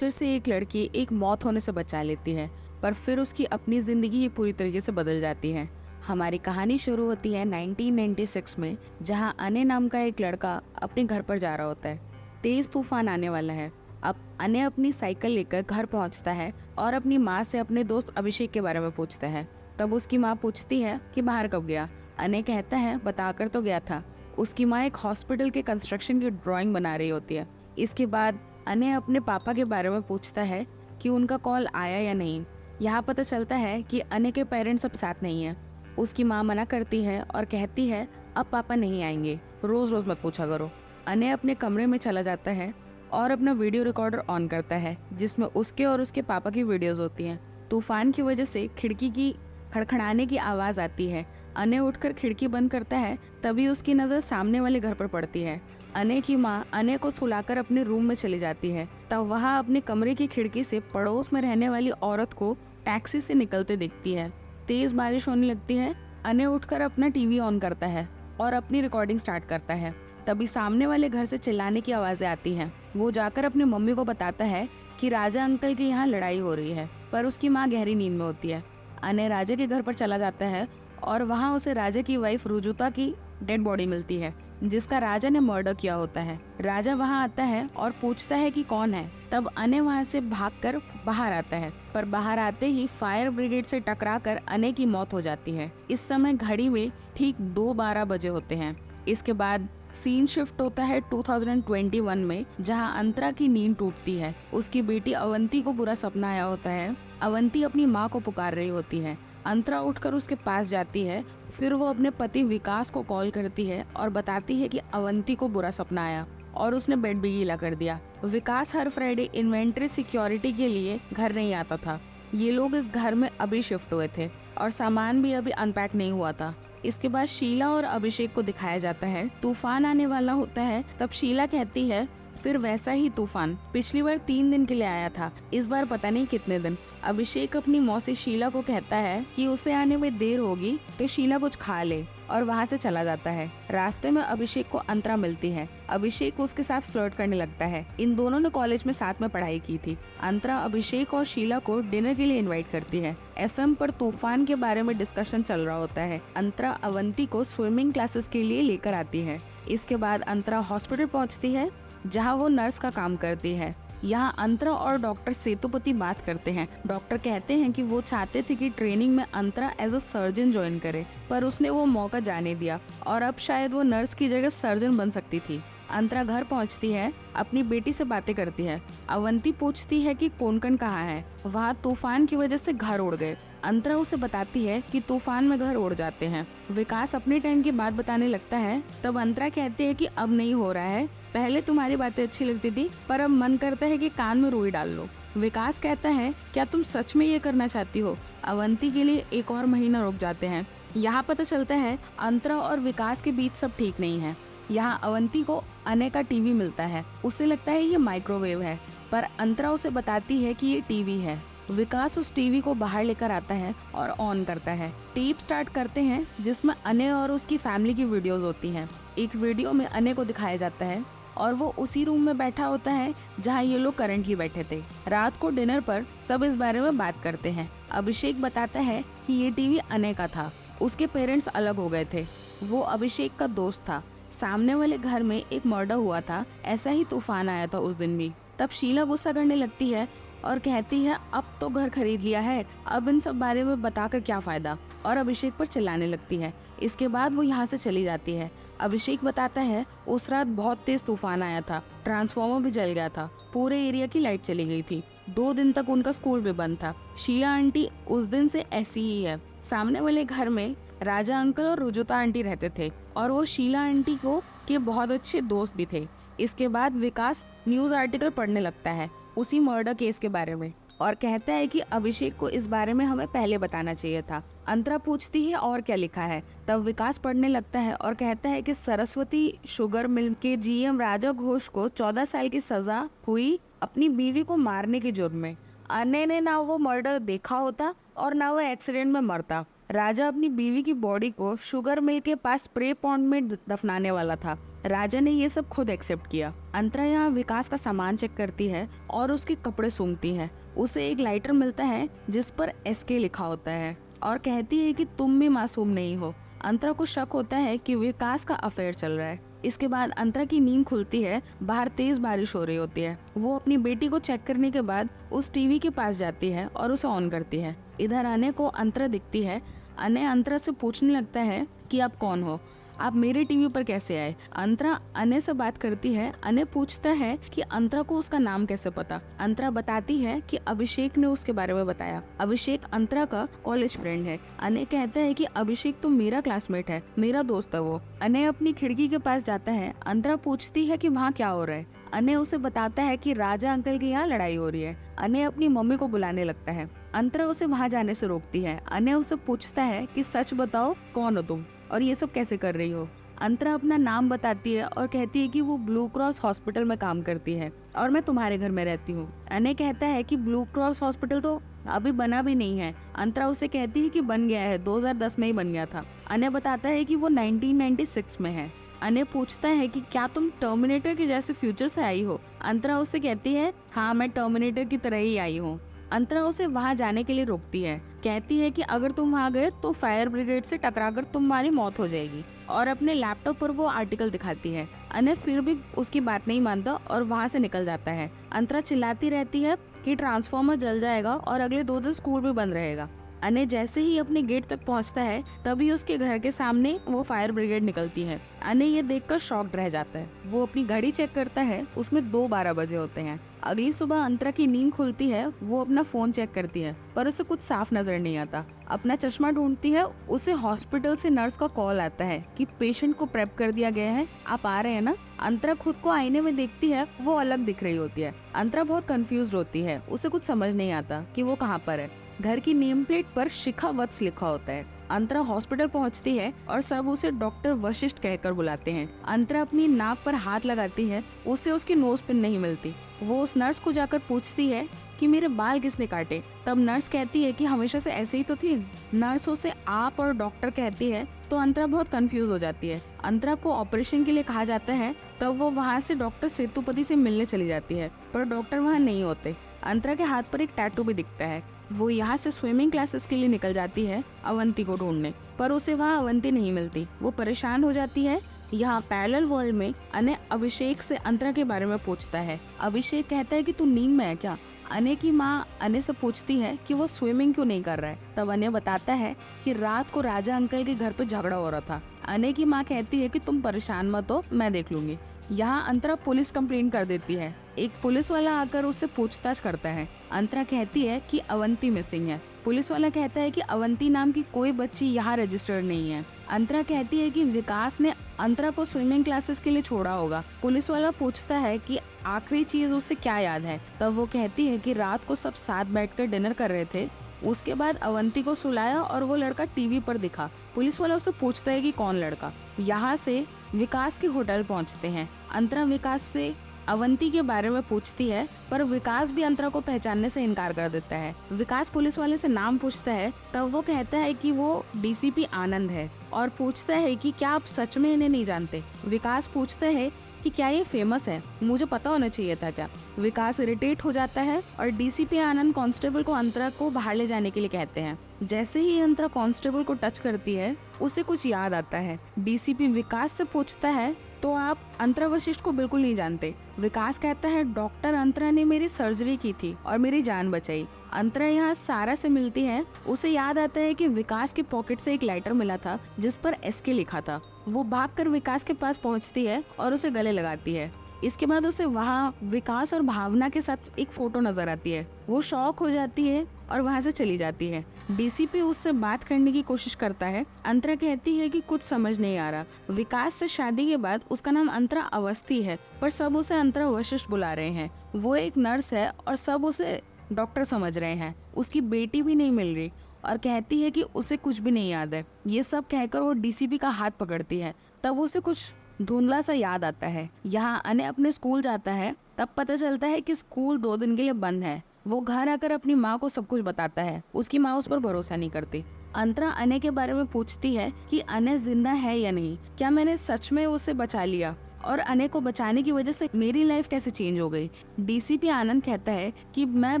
Helicopter से एक लड़की एक मौत होने से बचा लेती है, पर फिर उसकी अपनी जिंदगी ही पूरी तरीके से बदल जाती है। हमारी कहानी शुरू होती है 1996 में, जहां अने नाम का एक लड़का अपने घर पर जा रहा होता है। तेज तूफान आने वाला है। अब अने अपनी साइकिल लेकर घर पहुंचता है और अपनी माँ से अपने दोस्त अभिषेक के बारे में पूछता है। तब उसकी माँ पूछती है कि बाहर कब गया। अने कहता है बताकर तो गया था। उसकी माँ एक हॉस्पिटल के कंस्ट्रक्शन की ड्राइंग बना रही होती है। इसके बाद अने अपने पापा के बारे में पूछता है कि उनका कॉल आया या नहीं। यहाँ पता चलता है कि अने के पेरेंट्स अब साथ नहीं है। उसकी माँ मना करती है और कहती है अब पापा नहीं आएंगे, रोज रोज मत पूछा करो। अने अपने कमरे में चला जाता है और अपना वीडियो रिकॉर्डर ऑन करता है, जिसमें उसके और उसके पापा की वीडियोस होती हैं। तूफान की वजह से खिड़की की खड़खड़ाने की आवाज आती है। अने उठकर खिड़की बंद करता है, तभी उसकी नजर सामने वाले घर पर पड़ती है। अने की माँ अने को सुलाकर अपने रूम में चली जाती है। तब वहाँ अपने कमरे की खिड़की से पड़ोस में रहने वाली औरत को टैक्सी से निकलते दिखती है। तेज बारिश होने लगती है। अने उठकर अपना टीवी ऑन करता है और अपनी रिकॉर्डिंग स्टार्ट करता है। तभी सामने वाले घर से चिल्लाने की आवाजें आती हैं। वो जाकर अपनी मम्मी को बताता है कि राजा अंकल के यहाँ लड़ाई हो रही है, पर उसकी माँ गहरी नींद में होती है। अने राजा के घर पर चला जाता है और वहाँ उसे राजा की वाइफ रुजुता की डेड बॉडी मिलती है, जिसका राजा ने मर्डर किया होता है। राजा वहाँ आता है और पूछता है कि कौन है। तब अने वहाँ से भागकर बाहर आता है, पर बाहर आते ही फायर ब्रिगेड से टकराकर अने की मौत हो जाती है। इस समय घड़ी में ठीक 2:12 बजे होते हैं। इसके बाद सीन शिफ्ट होता है 2021 में, जहां अंतरा की नींद टूटती है। उसकी बेटी अवंती को बुरा सपना आया होता है। अवंती अपनी माँ को पुकार रही होती है। अंतरा उठकर उसके पास जाती है। फिर वो अपने पति विकास को कॉल करती है और बताती है कि अवंती को बुरा सपना आया और उसने बेड भी गीला कर दिया। विकास हर फ्राइडे इन्वेंट्री सिक्योरिटी के लिए घर नहीं आता था। ये लोग इस घर में अभी शिफ्ट हुए थे और सामान भी अभी अनपैक नहीं हुआ था। इसके बाद शीला और अभिषेक को दिखाया जाता है। तूफान आने वाला होता है। तब शीला कहती है फिर वैसा ही तूफान, पिछली बार 3 दिन के लिए आया था, इस बार पता नहीं कितने दिन। अभिषेक अपनी मौसी शीला को कहता है कि उसे आने में देर होगी तो शीला कुछ खा ले, और वहाँ से चला जाता है। रास्ते में अभिषेक को अंतरा मिलती है। अभिषेक उसके साथ फ्लर्ट करने लगता है। इन दोनों ने कॉलेज में साथ में पढ़ाई की थी। अंतरा अभिषेक और शीला को डिनर के लिए इनवाइट करती है। एफएम पर तूफान के बारे में डिस्कशन चल रहा होता है। अंतरा अवंती को स्विमिंग क्लासेस के लिए लेकर आती है। इसके बाद अंतरा हॉस्पिटल पहुंचती है, जहां वो नर्स का काम करती है। यहाँ अंतरा और डॉक्टर सेतुपति बात करते हैं। डॉक्टर कहते हैं कि वो चाहते थे कि ट्रेनिंग में अंतरा एज अ सर्जन ज्वाइन करे, पर उसने वो मौका जाने दिया और अब शायद वो नर्स की जगह सर्जन बन सकती थी। अंतरा घर पहुंचती है, अपनी बेटी से बातें करती है। अवंती पूछती है कि कोंकण कहाँ है। वहाँ तूफान की वजह से घर उड़ गए। अंतरा उसे बताती है कि तूफान में घर उड़ जाते हैं। विकास अपने टाइम की बात बताने लगता है। तब अंतरा कहती है कि अब नहीं हो रहा है, पहले तुम्हारी बातें अच्छी लगती थी, पर अब मन करता है कि कान में रुई डाल लो। विकास कहता है क्या तुम सच में ये करना चाहती हो। अवंती के लिए एक और महीना रुक जाते हैं। यहाँ पता चलता है अंतरा और विकास के बीच सब ठीक नहीं है। यहाँ अवंती को अने का टीवी मिलता है। उसे लगता है ये माइक्रोवेव है, पर अंतरा उसे बताती है कि ये टीवी है। विकास उस टीवी को बाहर लेकर आता है और ऑन करता है। टेप स्टार्ट करते हैं, जिसमें अने और उसकी फैमिली की वीडियोस होती हैं। एक वीडियो में अने को दिखाया जाता है और वो उसी रूम में बैठा होता है जहाँ ये लोग करंटली बैठे थे। रात को डिनर पर सब इस बारे में बात करते हैं। अभिषेक बताता है कि ये टीवी अने का था, उसके पेरेंट्स अलग हो गए थे, वो अभिषेक का दोस्त था। सामने वाले घर में एक मर्डर हुआ था, ऐसा ही तूफान आया था उस दिन भी। तब शीला गुस्सा करने लगती है और कहती है अब तो घर खरीद लिया है, अब इन सब बारे में बताकर क्या फायदा, और अभिषेक पर चिल्लाने लगती है। इसके बाद वो यहाँ से चली जाती है। अभिषेक बताता है उस रात बहुत तेज तूफान आया था, ट्रांसफार्मर भी जल गया था, पूरे एरिया की लाइट चली गई थी, 2 दिन तक उनका स्कूल भी बंद था। शीला आंटी उस दिन से ऐसी ही है। सामने वाले घर में राजा अंकल और रुजुता आंटी रहते थे और वो शीला आंटी को के बहुत अच्छे दोस्त भी थे। इसके बाद विकास न्यूज आर्टिकल पढ़ने लगता है उसी मर्डर केस के बारे में और कहता है कि अभिषेक को इस बारे में हमें पहले बताना चाहिए था। अंतरा पूछती है और क्या लिखा है। तब विकास पढ़ने लगता है और कहता है कि सरस्वती शुगर मिल के जीएम राजा घोष को 14 साल की सजा हुई अपनी बीवी को मारने के जुर्म में। अने ने ना वो मर्डर देखा होता और ना वो एक्सीडेंट में मरता। राजा अपनी बीवी की बॉडी को शुगर मिल के पास स्प्रे पॉन्ड में दफनाने वाला था। राजा ने ये सब खुद एक्सेप्ट किया। अंतरा यहाँ विकास का सामान चेक करती है और उसके कपड़े सूंघती है। उसे एक लाइटर मिलता है जिस पर SK लिखा होता है और कहती है कि तुम भी मासूम नहीं हो। अंतरा को शक होता है कि विकास का अफेयर चल रहा है। इसके बाद अंतरा की नींद खुलती है। बाहर तेज बारिश हो रही होती है। वो अपनी बेटी को चेक करने के बाद उस टीवी के पास जाती है और उसे ऑन करती है। इधर अने को अंतरा दिखती है। अने अंतरा से पूछने लगता है कि आप कौन हो, आप मेरे टीवी पर कैसे आए। अंतरा अने से बात करती है। अने पूछता है कि अंतरा को उसका नाम कैसे पता। अंतरा बताती है कि अभिषेक ने उसके बारे में बताया। अभिषेक अंतरा का कॉलेज फ्रेंड है। अने कहता है कि अभिषेक तो मेरा क्लासमेट है, मेरा दोस्त है वो। अने अपनी खिड़की के पास जाता है। अंतरा पूछती है कि वहाँ क्या हो रहा है। अने उसे बताता है कि राजा अंकल के यहाँ लड़ाई हो रही है। अने अपनी मम्मी को बुलाने लगता है। अंतरा उसे वहाँ जाने से रोकती है। अने उसे पूछता है कि सच बताओ, कौन हो तुम और ये सब कैसे कर रही हो। अंतरा अपना नाम बताती है और कहती है कि वो ब्लू क्रॉस हॉस्पिटल में काम करती है और मैं तुम्हारे घर में रहती हूँ। अने कहता है कि ब्लू क्रॉस हॉस्पिटल तो अभी बना भी नहीं है। अंतरा उसे कहती है कि बन गया है, 2010 में ही बन गया था। अने बताता है कि वो 1996 में है। अने पूछता है कि क्या तुम टर्मिनेटर के जैसे फ्यूचर से आई हो। अंतरा उसे कहती है हाँ, मैं टर्मिनेटर की तरह ही आई हूँ। अंतरा उसे वहाँ जाने के लिए रोकती है। कहती है कि अगर तुम वहाँ गए तो फायर ब्रिगेड से टकराकर तुम्हारी मौत हो जाएगी और अपने लैपटॉप पर वो आर्टिकल दिखाती है। अने फिर भी उसकी बात नहीं मानता और वहाँ से निकल जाता है। अंतरा चिल्लाती रहती है कि ट्रांसफार्मर जल जाएगा और अगले 2 दिन स्कूल भी बंद रहेगा। अने जैसे ही अपने गेट तक पहुंचता है तभी उसके घर के सामने वो फायर ब्रिगेड निकलती है। अने ये देखकर शॉक्ड रह जाता है। वो अपनी घड़ी चेक करता है, उसमें 2:12 बजे होते हैं। अगली सुबह अंतरा की नींद खुलती है। वो अपना फोन चेक करती है पर उसे कुछ साफ नजर नहीं आता। अपना चश्मा ढूंढती है। उसे हॉस्पिटल से नर्स का कॉल आता है कि पेशेंट को प्रेप कर दिया गया है, आप आ रहे हैं ना। अंतरा खुद को आईने में देखती है, वो अलग दिख रही होती है। अंतरा बहुत कंफ्यूज होती है, उसे कुछ समझ नहीं आता कि वो कहाँ पर है। घर की नेम प्लेट पर शिखा वत्स लिखा होता है। अंतरा हॉस्पिटल पहुंचती है और सब उसे डॉक्टर वशिष्ठ कहकर बुलाते हैं। अंतरा अपनी नाक पर हाथ लगाती है, उसे उसकी नोज पिन नहीं मिलती। वो उस नर्स को जाकर पूछती है कि मेरे बाल किसने काटे। तब नर्स कहती है कि हमेशा से ऐसे ही तो थी। नर्स उसे आप और डॉक्टर कहती है तो अंतरा बहुत कंफ्यूज हो जाती है। अंतरा को ऑपरेशन के लिए कहा जाता है। तब वो वहाँ से डॉक्टर सेतुपति से मिलने चली जाती है पर डॉक्टर वहाँ नहीं होते। अंतरा के हाथ पर एक टैटू भी दिखता है। वो यहाँ से स्विमिंग क्लासेस के लिए निकल जाती है अवंती को ढूंढने, पर उसे वहाँ अवंती नहीं मिलती। वो परेशान हो जाती है। यहाँ पैरेलल वर्ल्ड में अने अभिषेक से अंतरा के बारे में पूछता है। अभिषेक कहता है कि तू नींद में है क्या। अने की माँ अने से पूछती है कि वो स्विमिंग क्यों नहीं कर रहा है। तब अने बताता है कि रात को राजा अंकल के घर पे झगड़ा हो रहा था। अने की माँ कहती है कि तुम परेशान मत हो, मैं देख लूंगी। यहाँ अंतरा पुलिस कंप्लेंट कर देती है। एक पुलिस वाला आकर उससे पूछताछ करता है। अंतरा कहती है कि अवंती मिसिंग है। पुलिस वाला कहता है कि अवंती नाम की कोई बच्ची यहाँ रजिस्टर्ड नहीं है। अंतरा कहती है कि विकास ने अंतरा को स्विमिंग क्लासेस के लिए छोड़ा होगा। पुलिस वाला पूछता है कि आखिरी चीज उसे क्या याद है। तब वो कहती है कि रात को सब साथ बैठकर डिनर कर रहे थे, उसके बाद अवंती को सुलाया और वो लड़का टीवी पर दिखा। पुलिस वाला उससे पूछता है कि कौन लड़का। यहाँ से विकास के होटल पहुँचते हैं। अंतरा विकास से अवंती के बारे में पूछती है पर विकास भी अंतरा को पहचानने से इनकार कर देता है। विकास पुलिस वाले से नाम पूछता है। तब वो कहता है कि वो डीसीपी आनंद है और पूछता है कि क्या आप सच में इन्हें नहीं जानते। विकास पूछता है कि क्या ये फेमस है, मुझे पता होना चाहिए था क्या। विकास इरिटेट हो जाता है और डीसीपी आनंद कांस्टेबल को अंतरा को बाहर ले जाने के लिए कहते हैं। जैसे ही अंतरा कांस्टेबल को टच करती है उसे कुछ याद आता है। डीसीपी विकास से पूछता है तो आप अंतरा वशिष्ठ को बिल्कुल नहीं जानते। विकास कहता है डॉक्टर अंतरा ने मेरी सर्जरी की थी और मेरी जान बचाई। अंतरा यहाँ सारा से मिलती है। उसे याद आता है कि विकास के पॉकेट से एक लेटर मिला था जिस पर SK लिखा था। वो भागकर विकास के पास पहुँचती है और उसे गले लगाती है। इसके बाद उसे वहाँ विकास और भावना के साथ एक फोटो नजर आती है। वो शॉक हो जाती है और वहाँ से चली जाती है। डीसीपी उससे बात करने की कोशिश करता है। अंतरा कहती है कि कुछ समझ नहीं आ रहा। विकास से शादी के बाद उसका नाम अंतरा अवस्थी है पर सब उसे अंतरा वशिष्ठ बुला रहे हैं। वो एक नर्स है और सब उसे डॉक्टर समझ रहे हैं। उसकी बेटी भी नहीं मिल रही और कहती है कि उसे कुछ भी नहीं याद है। ये सब कहकर वो डीसीपी का हाथ पकड़ती है। तब उसे कुछ धुंधला सा याद आता है। यहाँ अने अपने स्कूल जाता है। तब पता चलता है कि स्कूल 2 दिन के लिए बंद है। वो घर आकर अपनी माँ को सब कुछ बताता है। उसकी माँ उस पर भरोसा नहीं करती। अंतरा अने के बारे में पूछती है कि अने जिंदा है या नहीं, क्या मैंने सच में उसे बचा लिया। और अने को बचाने की वजह से मेरी लाइफ कैसे चेंज हो गई। डीसीपी आनंद कहता है कि मैं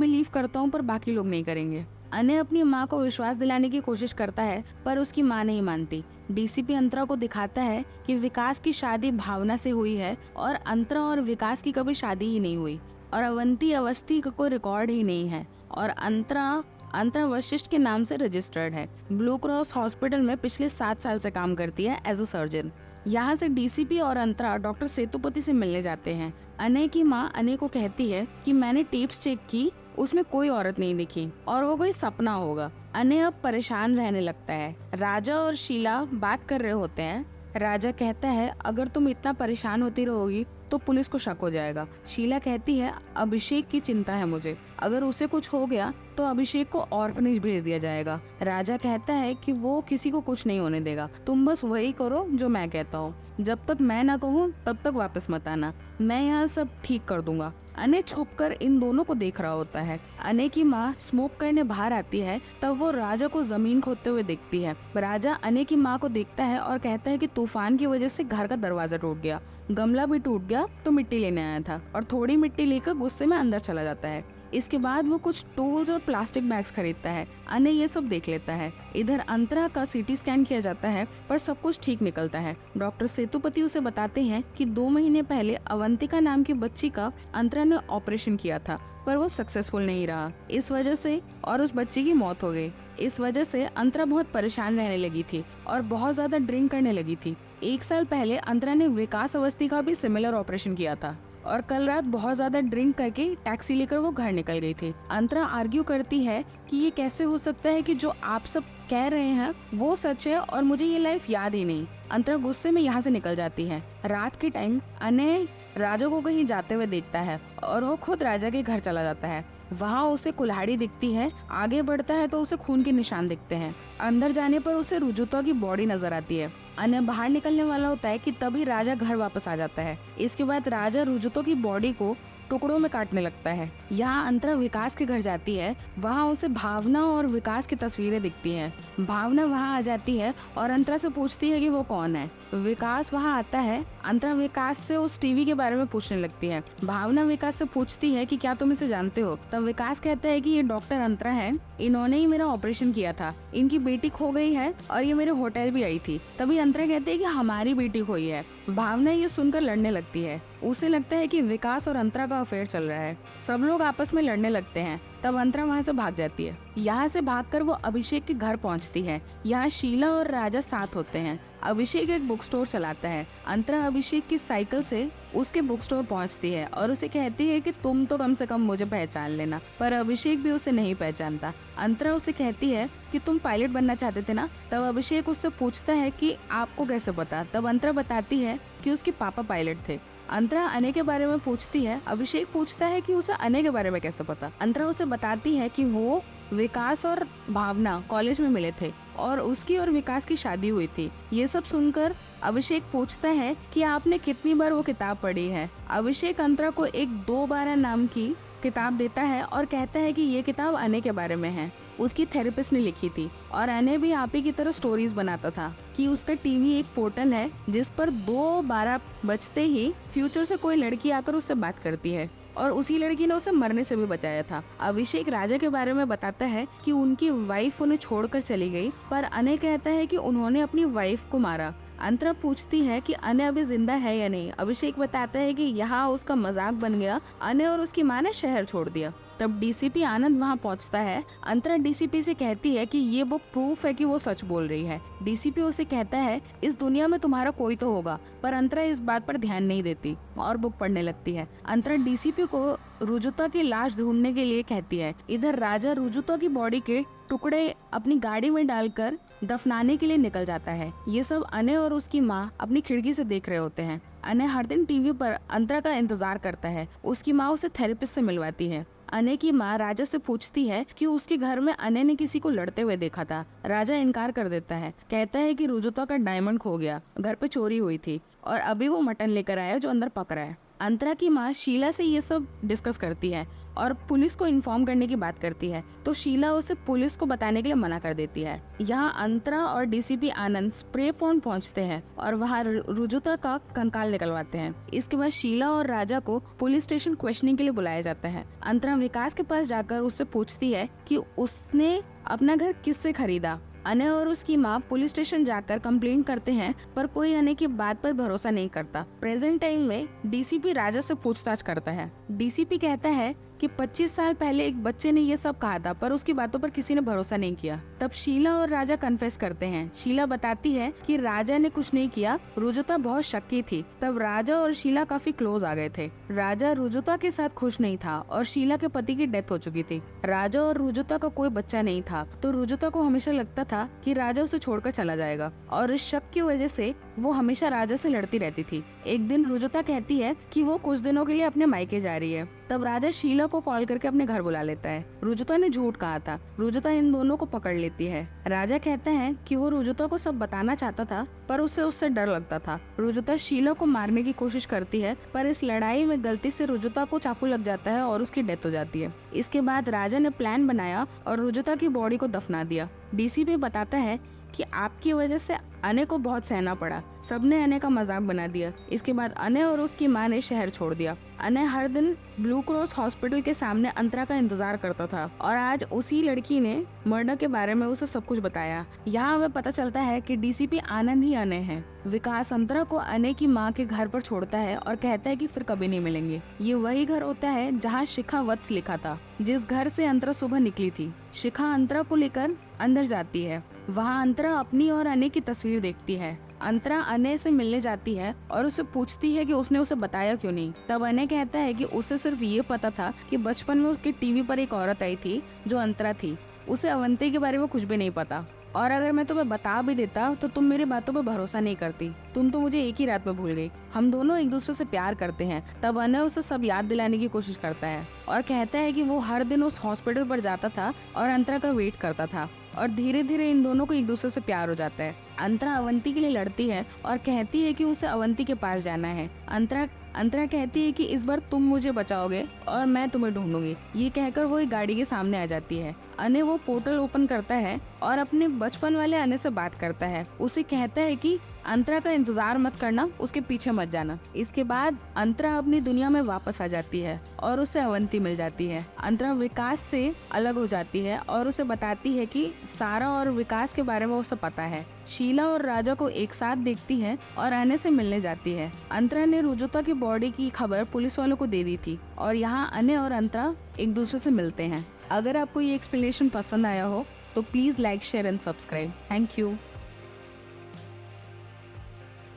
बिलीव करता हूँ पर बाकी लोग नहीं करेंगे। अने अपनी माँ को विश्वास दिलाने की कोशिश करता है पर उसकी माँ नहीं मानती। डीसीपी अंतरा को दिखाता है कि विकास की शादी भावना से हुई है और अंतरा और विकास की कभी शादी ही नहीं हुई और अवंती अवस्थी का कोई रिकॉर्ड ही नहीं है और अंतरा वशिष्ठ के नाम से रजिस्टर्ड है। ब्लू क्रॉस हॉस्पिटल में पिछले 7 साल से काम करती है एज अ सर्जन। यहाँ से डीसीपी और अंतरा डॉक्टर सेतुपति से मिलने जाते हैं। अने की माँ अने को कहती है कि मैंने टेप्स चेक की, उसमें कोई औरत नहीं दिखी और वो कोई सपना होगा। अने अब परेशान रहने लगता है। राजा और शीला बात कर रहे होते हैं। राजा कहता है अगर तुम इतना परेशान होती रहोगी तो पुलिस को शक हो जाएगा। शीला कहती है अभिषेक की चिंता है मुझे, अगर उसे कुछ हो गया तो अभिषेक को ऑर्फनेज भेज दिया जाएगा। राजा कहता है कि वो किसी को कुछ नहीं होने देगा, तुम बस वही करो जो मैं कहता हूँ, जब तक मैं ना कहूँ तब तक वापस मत आना, मैं यहाँ सब ठीक कर दूंगा। अने छुपकर इन दोनों को देख रहा होता है। अने की माँ स्मोक करने बाहर आती है, तब वो राजा को जमीन खोदते हुए देखती है। राजा अने की माँ को देखता है और कहता है कि तूफान की वजह से घर का दरवाजा टूट गया, गमला भी टूट गया तो मिट्टी लेने आया था और थोड़ी मिट्टी लेकर गुस्से में अंदर चला जाता है। इसके बाद वो कुछ टूल्स और प्लास्टिक बैग्स खरीदता है। अने ये सब देख लेता है। इधर अंतरा का सीटी स्कैन किया जाता है पर सब कुछ ठीक निकलता है। डॉक्टर सेतुपति उसे बताते हैं कि 2 महीने पहले अवंतिका नाम की बच्ची का अंतरा ने ऑपरेशन किया था पर वो सक्सेसफुल नहीं रहा, इस वजह से और उस बच्ची की मौत हो गई। इस वजह से अंतरा बहुत परेशान रहने लगी थी और बहुत ज्यादा ड्रिंक करने लगी थी। 1 साल पहले अंतरा ने विकास अवस्थी का भी सिमिलर ऑपरेशन किया था और कल रात बहुत ज्यादा ड्रिंक करके टैक्सी लेकर वो घर निकल गई थी। अंतरा आर्ग्यू करती है कि ये कैसे हो सकता है कि जो आप सब कह रहे हैं वो सच है और मुझे ये लाइफ याद ही नहीं। अंतरा गुस्से में यहाँ से निकल जाती है। रात के टाइम अने राजा को कहीं जाते हुए देखता है और वो खुद राजा के घर चला जाता है। वहाँ उसे कुल्हाड़ी दिखती है। आगे बढ़ता है तो उसे खून के निशान दिखते हैं। अंदर जाने पर उसे रुजुता की बॉडी नजर आती है। अने बाहर निकलने वाला होता है कि तभी राजा घर वापस आ जाता है। इसके बाद राजा रुजुतो की बॉडी को टुकड़ों में काटने लगता है। यहाँ अंतरा विकास के घर जाती है। वहाँ उसे भावना और विकास की तस्वीरें दिखती हैं। भावना वहाँ आ जाती है और अंतरा से पूछती है कि वो कौन है। विकास वहाँ आता है। अंतरा विकास से उस टीवी के बारे में पूछने लगती है। भावना विकास से पूछती है कि क्या तुम इसे जानते हो। तब विकास कहता है कि ये डॉक्टर अंतरा है, इन्होंने ही मेरा ऑपरेशन किया था, इनकी बेटी खो गई है और ये मेरे होटल भी आई थी। तभी अंतरा कहती है कि हमारी बेटी खोई है। भावना ये सुनकर लड़ने लगती है। उसे लगता है कि विकास और अंतरा का अफेयर चल रहा है। सब लोग आपस में लड़ने लगते हैं। तब अंतरा वहाँ से भाग जाती है। यहाँ से भागकर वो अभिषेक के घर पहुँचती है। यहाँ शीला और राजा साथ होते हैं। अभिषेक एक बुक स्टोर चलाता है। अंतरा अभिषेक की साइकिल से उसके बुक स्टोर पहुँचती है और उसे कहती है कि तुम तो कम से कम मुझे पहचान लेना, पर अभिषेक भी उसे नहीं पहचानता। अंतरा उसे कहती है कि तुम पायलट बनना चाहते थे ना। तब अभिषेक उससे पूछता है कि आपको कैसे पता। तब अंतरा बताती है कि उसके पापा पायलट थे। अंतरा अने के बारे में पूछती है। अभिषेक पूछता है कि उसे अने के बारे में कैसे पता। अंतरा उसे बताती है कि वो विकास और भावना कॉलेज में मिले थे और उसकी और विकास की शादी हुई थी। ये सब सुनकर अभिषेक पूछता है कि आपने कितनी बार वो किताब पढ़ी है। अभिषेक अंतरा को एक 212 नाम की किताब देता है और कहता है कि ये किताब अने के बारे में है, उसकी थेरेपिस्ट ने लिखी थी और अने भी आप ही की तरह स्टोरीज बनाता था कि उसका टीवी एक पोर्टल है जिस पर 2:12 बजते ही फ्यूचर से कोई लड़की आकर उससे बात करती है और उसी लड़की ने उसे मरने से भी बचाया था। अभिषेक राजा के बारे में बताता है कि उनकी वाइफ उन्हें छोड़कर चली गई, पर अने कहता है कि उन्होंने अपनी वाइफ को मारा। अंतरा पूछती है कि अने अभी जिंदा है या नहीं। अभिषेक बताता है कि यहाँ उसका मजाक बन गया, अने और उसकी माँ ने शहर छोड़ दिया। तब डीसीपी आनंद वहाँ पहुँचता है। अंतरा डीसीपी से कहती है कि ये बुक प्रूफ है कि वो सच बोल रही है। डीसीपी उसे कहता है इस दुनिया में तुम्हारा कोई तो होगा, पर अंतरा इस बात पर ध्यान नहीं देती और बुक पढ़ने लगती है। अंतरा डीसीपी को रुजुता की लाश ढूंढने के लिए कहती है। इधर राजा रुजुता की बॉडी के टुकड़े अपनी गाड़ी में डालकर दफनाने के लिए निकल जाता है। ये सब अने और उसकी माँ अपनी खिड़की से देख रहे होते हैं। अने हर दिन टीवी पर अंतरा का इंतजार करता है। उसकी माँ उसे थेरेपिस्ट से मिलवाती है। अने की माँ राजा से पूछती है कि उसके घर में अने ने किसी को लड़ते हुए देखा था। राजा इनकार कर देता है, कहता है कि रुजुता का डायमंड खो गया, घर पे चोरी हुई थी और अभी वो मटन लेकर आया जो अंदर पक रहा है। अंतरा की माँ शीला से ये सब डिस्कस करती है और पुलिस को इन्फॉर्म करने की बात करती है, तो शीला उसे पुलिस को बताने के लिए मना कर देती है। यहाँ अंतरा और डीसीपी आनंद स्प्रे पॉइंट पहुँचते हैं और वहाँ रुजुता का कंकाल निकलवाते हैं। इसके बाद शीला और राजा को पुलिस स्टेशन क्वेश्चनिंग के लिए बुलाया जाता है। अंतरा विकास के पास जाकर उससे पूछती है कि उसने अपना घर किससे खरीदा। अनय और उसकी माँ पुलिस स्टेशन जाकर कंप्लेंट करते हैं, पर कोई अनय की बात पर भरोसा नहीं करता। प्रेजेंट टाइम में डीसीपी राजा से पूछताछ करता है। डीसीपी कहता है कि 25 साल पहले एक बच्चे ने ये सब कहा था, पर उसकी बातों पर किसी ने भरोसा नहीं किया। तब शीला और राजा कन्फेस करते हैं। शीला बताती है कि राजा ने कुछ नहीं किया, रुजुता बहुत शक्की थी। तब राजा और शीला काफी क्लोज आ गए थे। राजा रुजुता के साथ खुश नहीं था और शीला के पति की डेथ हो चुकी थी। राजा और रुजुता का कोई बच्चा नहीं था, तो रुजुता को हमेशा लगता था कि राजा उसे छोड़कर चला जाएगा और इस शक की वजह से वो हमेशा राजा से लड़ती रहती थी। एक दिन रुजुता कहती है कि वो कुछ दिनों के लिए अपने मायके जा रही है। तब राजा शीला को कॉल करके अपने घर बुला लेता है। रुजुता ने झूठ कहा था। रुजुता इन दोनों को पकड़ लेती है। राजा कहता है कि वो रुजुता को सब बताना चाहता था, पर उसे उससे डर लगता था। रुजुता शीला को मारने की कोशिश करती है, पर इस लड़ाई में गलती से रुजुता को चाकू लग जाता है और उसकी डेथ हो जाती है। इसके बाद राजा ने प्लान बनाया और रुजुता की बॉडी को दफना दिया। डीसीपी बताता है कि आपकी वजह से अनय को बहुत सहना पड़ा, सबने अनय का मजाक बना दिया। इसके बाद अनय और उसकी माँ ने शहर छोड़ दिया। अनय हर दिन ब्लू क्रॉस हॉस्पिटल के सामने अंतरा का इंतजार करता था और आज उसी लड़की ने मर्डर के बारे में उसे सब कुछ बताया। यहाँ हमें पता चलता है कि डीसीपी आनंद ही अनय है। विकास अंतरा को अनय की माँ के घर पर छोड़ता है और कहता है कि फिर कभी नहीं मिलेंगे। ये वही घर होता है जहाँ शिखा वत्स लिखा था, जिस घर से अंतरा सुबह निकली थी। शिखा अंतरा को लेकर अंदर जाती है। वहाँ अंतरा अपनी और अनय की तस्वीर देखती है। अंतरा अनय से मिलने जाती है और उसे पूछती है कि उसने उसे बताया क्यों नहीं। तब अनय कहता है कि उसे सिर्फ ये पता था कि बचपन में उसके टीवी पर एक औरत आई थी जो अंतरा थी। उसे अवंती के बारे में कुछ भी नहीं पता, और अगर मैं तुम्हें बता भी देता तो तुम मेरी बातों पर भरोसा नहीं करती। तुम तो मुझे एक ही रात में भूल गई। हम दोनों एक दूसरे से प्यार करते हैं। तब अनय उसे सब याद दिलाने की कोशिश करता है और कहता है कि वो हर दिन उस हॉस्पिटल पर जाता था और अंतरा का वेट करता था, और धीरे धीरे इन दोनों को एक दूसरे से प्यार हो जाता है। अंतरा अवंती के लिए लड़ती है और कहती है कि उसे अवंती के पास जाना है। अंतरा कहती है कि इस बार तुम मुझे बचाओगे और मैं तुम्हें ढूंढूंगी। ये कहकर वो एक गाड़ी के सामने आ जाती है। अनय वो पोर्टल ओपन करता है और अपने बचपन वाले अनय से बात करता है। उसे कहता है कि अंतरा का इंतजार मत करना, उसके पीछे मत जाना। इसके बाद अंतरा अपनी दुनिया में वापस आ जाती है और उसे अवंती मिल जाती है। अंतरा विकास से अलग हो जाती है और उसे बताती है कि सारा और विकास के बारे में उसे पता है। शीला और राजा को एक साथ देखती है और अनय से मिलने जाती है। अंतरा ने रुजुता की बॉडी की खबर पुलिस वालों को दे दी थी और यहाँ अनय और अंतरा एक दूसरे से मिलते हैं। अगर आपको ये एक्सप्लेनेशन पसंद आया हो तो please like, share and subscribe. Thank you.